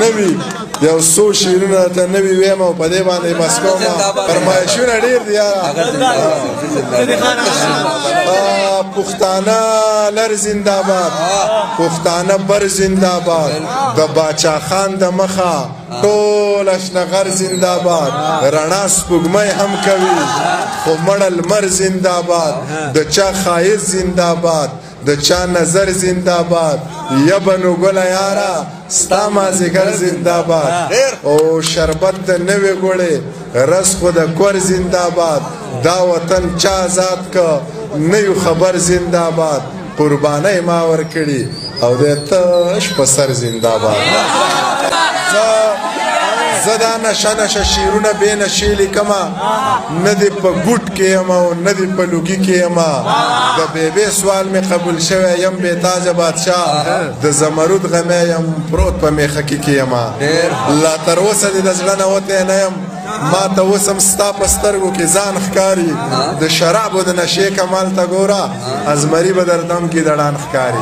نوي یو څو شعرونه ته نوي ویم او په دې باندې بس کوم فرمایشونه ډېر دي یاره پښتانه لر زنده‌باد پښتانه بر زنده‌باد د باچا خان د مخه ټول اشنغر زنده‌باد رڼا سپوږمۍ هم کوي خو مړه لمر زنده‌باد د چا ښایست زنده‌باد د چا نظر زنده‌باد یبنو ګله یاره ستا مازدیګر زنده‌باد او شربت د نوې ګوړې رس خو د کور زنده‌باد دا وطن چا آزاد که نه یو خبر زنده‌باد قربانۍ ما ورکړي او د تش په سر زنده‌باد زه دا نشه شعرونه بې نشې لیکمه نه دې په ګوټ کې یم او نه دې په لوګي کې یم د بیبې سوال مې قبول شوی یم بې تاجه بادشاه د زمرود غمی یم پروت په میخه کې یم لا تر اوسه دې د زړه نه وتی نه یم ما ته اوس هم ستا په سترګو کې ځان ښکاري د شرابو د نشې کمال ته ګوره ازمري به در دم کې د ډان ښکاري